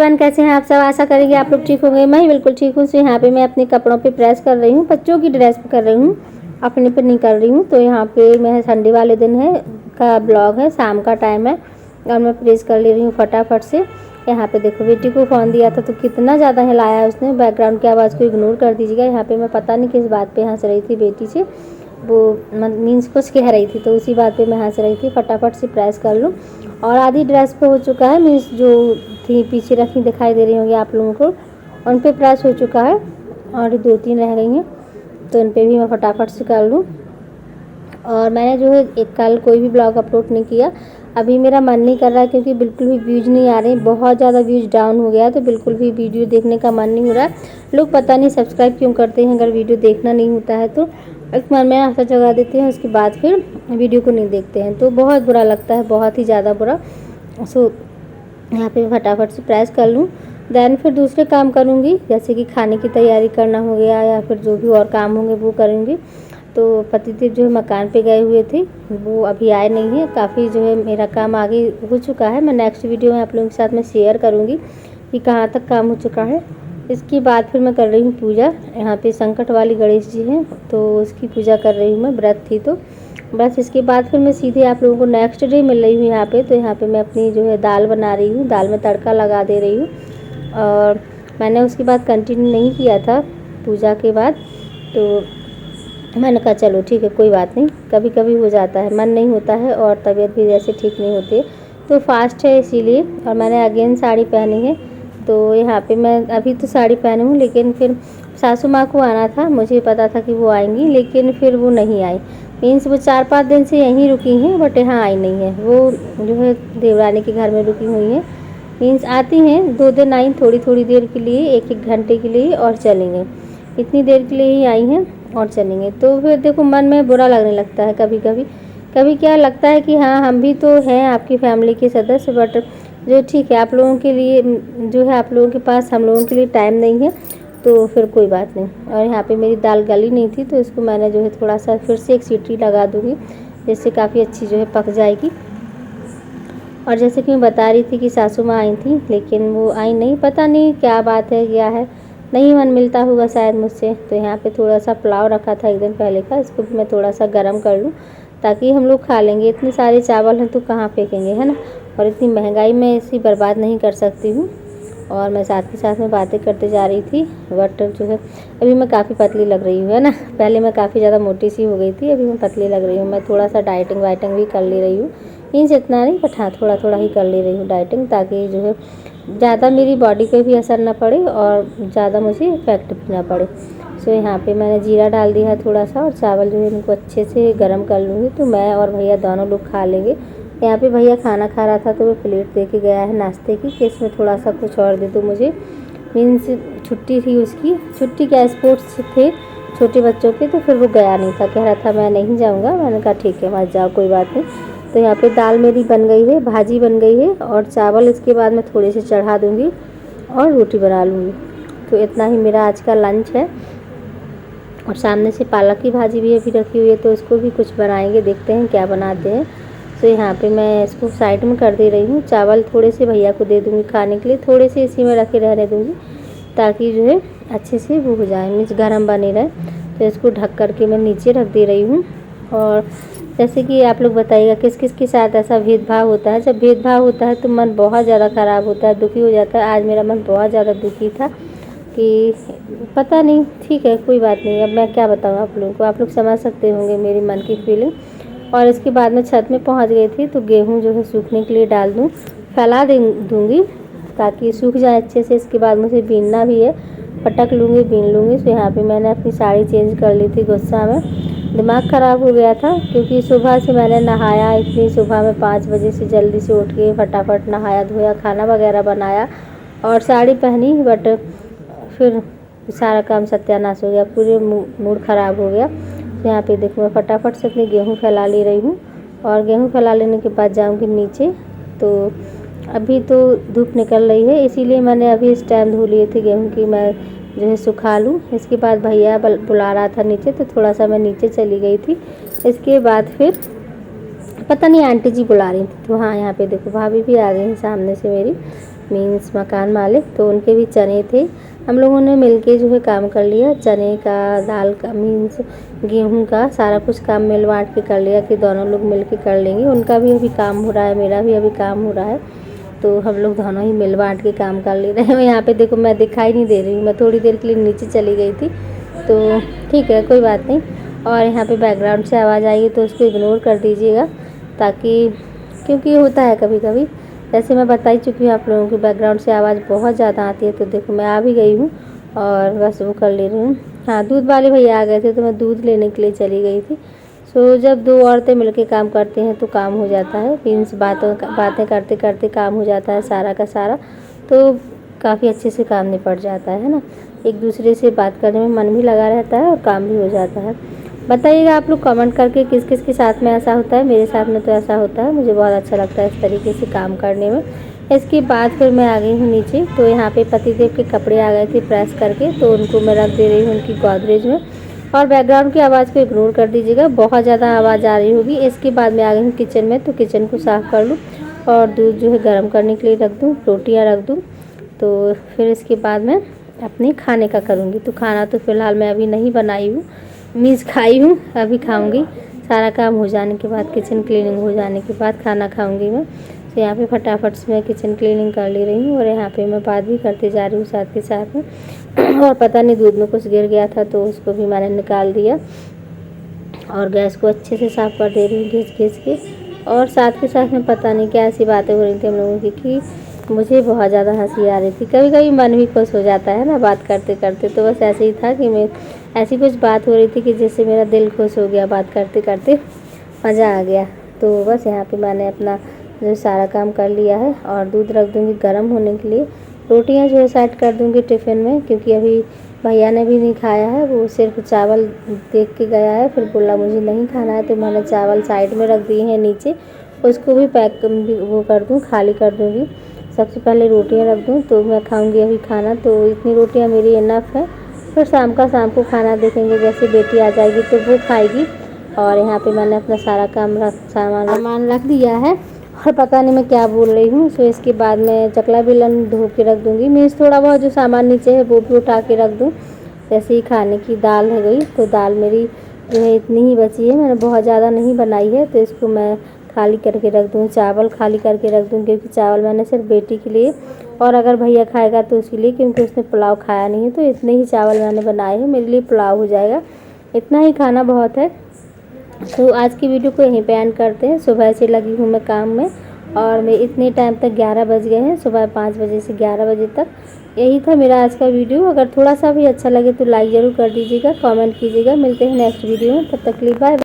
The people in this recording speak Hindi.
एवरीवन, कैसे हैं आप सब। आशा करेंगे आप लोग ठीक होंगे। मैं ही बिल्कुल ठीक हूँ। सो यहाँ पे मैं अपने कपड़ों पे प्रेस कर रही हूँ, बच्चों की ड्रेस पे कर रही हूँ, अपने पे नहीं कर रही हूँ। तो यहाँ पे मैं संडे वाले दिन है का ब्लॉग है, शाम का टाइम है और मैं प्रेस कर ले रही हूँ फटाफट से। यहाँ पे देखो, बेटी को फ़ोन दिया था तो कितना ज़्यादा हिलाया उसने। बैकग्राउंड की आवाज़ को इग्नोर कर दीजिएगा। यहाँ पे मैं पता नहीं किस बात पे हंस रही थी बेटी से, वो मीन्स कुछ कह रही थी तो उसी बात पे मैं हंस रही थी। फटाफट से प्रेस कर लूँ और आधी ड्रेस पे हो चुका है, मीन्स जो थी पीछे रखी दिखाई दे रही होंगी आप लोगों को, उन पे प्रेस हो चुका है और 2-3 रह गई हैं तो उन पे भी मैं फटाफट से कर लूँ। और मैंने जो है एक कल कोई भी ब्लॉग अपलोड नहीं किया, अभी मेरा मन नहीं कर रहा है क्योंकि बिल्कुल भी व्यूज़ नहीं आ रहे, बहुत ज़्यादा व्यूज़ डाउन हो गया है तो बिल्कुल भी वीडियो देखने का मन नहीं हो रहा है। लोग पता नहीं सब्सक्राइब क्यों करते हैं, अगर वीडियो देखना नहीं होता है तो एक मन में आशा जगा देते हैं, उसके बाद फिर वीडियो को नहीं देखते हैं तो बहुत बुरा लगता है, बहुत ही ज़्यादा बुरा। सो यहाँ पे फटाफट से प्रेस कर लूँ, देन फिर दूसरे काम करूँगी, जैसे कि खाने की तैयारी करना हो गया या फिर जो भी और काम होंगे वो करूँगी। तो पतिदेव जो है मकान पे गए हुए थे, वो अभी आए नहीं हैं। काफ़ी जो है मेरा काम आगे हो चुका है। मैं नेक्स्ट वीडियो में आप लोगों के साथ में शेयर करूँगी कि कहाँ तक काम हो चुका है। इसके बाद फिर मैं कर रही हूँ पूजा। यहाँ पे संकट वाली गणेश जी हैं तो उसकी पूजा कर रही हूँ मैं, व्रत थी तो बस। इसके बाद फिर मैं सीधे आप लोगों को नेक्स्ट डे मिल रही हूँ यहाँ पे। तो यहाँ पे मैं अपनी जो है दाल बना रही हूँ, दाल में तड़का लगा दे रही हूँ। और मैंने उसके बाद कंटिन्यू नहीं किया था पूजा के बाद, तो मैंने कहा चलो ठीक है कोई बात नहीं, कभी कभी हो जाता है, मन नहीं होता है और तबीयत भी जैसे ठीक नहीं होती तो फास्ट है इसीलिए। और मैंने अगेन साड़ी पहनी है तो यहाँ पे मैं अभी तो साड़ी पहनी हूँ, लेकिन फिर सासू माँ को आना था, मुझे पता था कि वो आएंगी लेकिन फिर वो नहीं आई। मीन्स वो 4-5 दिन से यहीं रुकी हैं बट यहाँ आई नहीं है। वो जो है देवरानी के घर में रुकी हुई हैं, मीन्स आती हैं 2 दिन आई, थोड़ी थोड़ी देर के लिए, 1-1 घंटे के लिए और चलेंगे, इतनी देर के लिए ही आई हैं और चलेंगे। तो फिर देखो मन में बुरा लगने लगता है कभी कभी। कभी क्या लगता है कि हाँ हम भी तो हैं आपकी फैमिली के सदस्य, बट जो ठीक है आप लोगों के लिए जो है आप लोगों के पास हम लोगों के लिए टाइम नहीं है तो फिर कोई बात नहीं। और यहाँ पे मेरी दाल गली नहीं थी तो इसको मैंने जो है थोड़ा सा फिर से 1 सीटी लगा दूँगी, जिससे काफ़ी अच्छी जो है पक जाएगी। और जैसे कि मैं बता रही थी कि सासू माँ आई थी लेकिन वो आई नहीं, पता नहीं क्या बात है क्या है, नहीं मन मिलता होगा शायद मुझसे। तो यहाँ पे थोड़ा सा पुलाव रखा था एक दिन पहले का, इसको भी मैं थोड़ा सा गर्म कर लूँ ताकि हम लोग खा लेंगे। इतने सारे चावल हैं तो कहाँ फेंकेंगे, है ना। और इतनी महंगाई में इसी बर्बाद नहीं कर सकती हूँ। और मैं साथ ही साथ में बातें करते जा रही थी, बट जो है अभी मैं काफ़ी पतली लग रही हूँ, है ना। पहले मैं काफ़ी ज़्यादा मोटी सी हो गई थी, अभी मैं पतली लग रही हूँ। मैं थोड़ा सा डाइटिंग वाइटिंग भी कर ले रही हूँ, मीन्स इतना नहीं बट हाँ थोड़ा थोड़ा ही कर ले रही हूँ डाइटिंग, ताकि जो है ज़्यादा मेरी बॉडी पे भी असर ना पड़े और ज़्यादा मुझे इफेक्ट भी ना पड़े। सो यहाँ पे मैंने जीरा डाल दिया है थोड़ा सा, और चावल जो है इनको अच्छे से गर्म कर लूँगी तो मैं और भैया दोनों लोग खा लेंगे। यहाँ पे भैया खाना खा रहा था तो वो प्लेट दे के गया है नाश्ते की कि इसमें थोड़ा सा कुछ और दे दो मुझे, मीन्स छुट्टी थी उसकी, छुट्टी क्या स्पोर्ट्स थे छोटे बच्चों के, तो फिर वो गया नहीं था, कह रहा था मैं नहीं जाऊँगा। मैंने कहा ठीक है मत जाओ कोई बात नहीं। तो यहाँ पे दाल मेरी बन गई है, भाजी बन गई है और चावल इसके बाद मैं थोड़े से चढ़ा दूँगी और रोटी बना लूँगी। तो इतना ही मेरा आज का लंच है। और सामने से पालक की भाजी भी अभी रखी हुई है तो इसको भी कुछ बनाएंगे, देखते हैं क्या बनाते हैं। तो यहाँ पे मैं इसको साइड में कर दे रही हूँ। चावल थोड़े से भैया को दे दूँगी खाने के लिए, थोड़े से इसी में रखे रहने दूँगी ताकि जो है अच्छे से वो हो जाए, मीन्स गर्म बने रहे। तो इसको ढक करके मैं नीचे रख दे रही हूँ। और जैसे कि आप लोग बताइएगा किस किस के साथ ऐसा भेदभाव होता है। जब भेदभाव होता है तो मन बहुत ज़्यादा ख़राब होता है, दुखी हो जाता है। आज मेरा मन बहुत ज़्यादा दुखी था कि पता नहीं, ठीक है कोई बात नहीं, अब मैं क्या बताऊँ आप लोगों को, आप लोग समझ सकते होंगे मेरी मन की फीलिंग। और इसके बाद मैं छत में पहुंच गई थी तो गेहूं जो है सूखने के लिए डाल दूं, फैला दूंगी ताकि सूख जाए अच्छे से। इसके बाद मुझे बीनना भी है, पटक लूँगी बीन लूँगी। तो यहाँ पे मैंने अपनी साड़ी चेंज कर ली थी गुस्सा में, दिमाग ख़राब हो गया था क्योंकि सुबह से मैंने नहाया, इतनी सुबह में 5 बजे से जल्दी से उठ के फटाफट नहाया धोया, खाना वगैरह बनाया और साड़ी पहनी, बट फिर सारा काम सत्यानाश हो गया, पूरे मूड ख़राब हो गया। तो यहाँ पे देखो मैं फटाफट से अपने गेहूँ फैला ले रही हूँ और गेहूँ फैला लेने के बाद जाऊँगी नीचे। तो अभी तो धूप निकल रही है इसीलिए मैंने अभी इस टाइम धो लिए थे गेहूँ की मैं जो है सुखा लूँ। इसके बाद भैया बुला रहा था नीचे तो थोड़ा सा मैं नीचे चली गई थी। इसके बाद फिर पता नहीं आंटी जी बुला रही थी तो हाँ यहाँ पे देखो भाभी भी आ गई हैं सामने से मेरी। मीन्स मकान मालिक, तो उनके भी चने थे। हम लोगों ने मिलके जो है काम कर लिया, चने का, दाल का, मीन्स गेहूं का, सारा कुछ काम मिल बांट के कर लिया कि दोनों लोग मिल के कर लेंगे। उनका भी अभी काम हो रहा है, मेरा भी अभी काम हो रहा है, तो हम लोग दोनों ही मिल बांट के काम कर ले रहे हैं। यहाँ पे देखो मैं दिखाई नहीं दे रही हूँ, मैं थोड़ी देर के लिए नीचे चली गई थी, तो ठीक है कोई बात नहीं। और यहाँ पे बैकग्राउंड से आवाज़ आएगी तो उसको इग्नोर कर दीजिएगा, ताकि क्योंकि होता है कभी कभी, जैसे मैं बता ही चुकी हूँ आप लोगों की बैकग्राउंड से आवाज़ बहुत ज़्यादा आती है। तो देखो मैं आ भी गई हूँ और बस वो कर ले रही हूँ। हाँ, दूध वाले भैया आ गए थे तो मैं दूध लेने के लिए चली गई थी। सो जब दो औरतें मिलके काम करती हैं तो काम हो जाता है, मीन्स बातें करते करते काम हो जाता है सारा का सारा, तो काफ़ी अच्छे से काम निपट जाता है ना। एक दूसरे से बात करने में मन भी लगा रहता है और काम भी हो जाता है। बताइएगा आप लोग कमेंट करके किस किस के साथ में ऐसा होता है। मेरे साथ में तो ऐसा होता है, मुझे बहुत अच्छा लगता है इस तरीके से काम करने में। इसके बाद फिर मैं आ गई हूँ नीचे, तो यहाँ पे पतिदेव के कपड़े आ गए थे प्रेस करके, तो उनको मैं रख दे रही हूँ उनकी गोदरेज में। और बैकग्राउंड की आवाज़ को इग्नोर कर दीजिएगा, बहुत ज़्यादा आवाज़ आ रही होगी। इसके बाद मैं आ गई हूँ किचन में, तो किचन को साफ़ कर लूँ और दूध जो है गर्म करने के लिए रख दूँ, रोटियाँ रख दूँ। तो फिर इसके बाद मैं अपने खाने का करूँगी। तो खाना तो फ़िलहाल मैं अभी नहीं बनाई हूँ, मीन्स खाई हूँ, अभी खाऊँगी। सारा काम हो जाने के बाद, किचन क्लीनिंग हो जाने के बाद खाना खाऊँगी मैं। तो यहाँ पे फटाफट से मैं किचन क्लीनिंग कर ले रही हूँ और यहाँ पे मैं बात भी करते जा रही हूँ साथ के साथ में। और पता नहीं दूध में कुछ गिर गया था तो उसको भी मैंने निकाल दिया और गैस को अच्छे से साफ़ कर दे रही हूँ घिस घिस के। और साथ के साथ में पता नहीं क्या ऐसी बातें हो रही थी हम लोगों की कि मुझे बहुत ज़्यादा हंसी आ रही थी। कभी कभी मन भी खुश हो जाता है ना बात करते करते, तो बस ऐसे ही था कि मैं ऐसी कुछ बात हो रही थी कि जिससे मेरा दिल खुश हो गया, बात करते करते मज़ा आ गया। तो बस यहाँ पे मैंने अपना जो सारा काम कर लिया है और दूध रख दूँगी गर्म होने के लिए। रोटियाँ जो है सेट कर दूँगी टिफ़िन में, क्योंकि अभी भैया ने भी नहीं खाया है, वो सिर्फ चावल देख के गया है, फिर बोला मुझे नहीं खाना है, तो मैंने चावल साइड में रख दिए हैं नीचे, उसको भी पैक वो कर दूँ, खाली कर दूँगी। सबसे पहले रोटियां रख दूँ, तो मैं खाऊंगी अभी खाना, तो इतनी रोटियां मेरी इनफ है। फिर शाम को खाना देखेंगे, जैसे बेटी आ जाएगी तो वो खाएगी। और यहाँ पे मैंने अपना सारा सामान रख दिया है और पता नहीं मैं क्या बोल रही हूँ। सो इसके बाद मैं चकला बेलन धो के रख दूँगी, मीन्स थोड़ा बहुत जो सामान नीचे है वो भी उठा के रख दूँ। जैसे ही खाने की दाल है गई, तो दाल मेरी जो है इतनी ही बची है, मैंने बहुत ज़्यादा नहीं बनाई है, तो इसको मैं खाली करके रख दूँ। चावल खाली करके रख दूँ, क्योंकि चावल मैंने सिर्फ बेटी के लिए, और अगर भैया खाएगा तो उसके लिए, क्योंकि उसने पुलाव खाया नहीं है। तो इतने ही चावल मैंने बनाए हैं, मेरे लिए पुलाव हो जाएगा, इतना ही खाना बहुत है। तो आज की वीडियो को यहीं पे एंड करते हैं। सुबह से लगी हूँ मैं काम में और मैं इतने टाइम तक 11 बज गए हैं, सुबह 5 बजे से 11 बजे तक। यही था मेरा आज का वीडियो। अगर थोड़ा सा भी अच्छा लगे तो लाइक ज़रूर कर दीजिएगा, कमेंट कीजिएगा। मिलते हैं नेक्स्ट वीडियो में, तब तक के लिए बाय।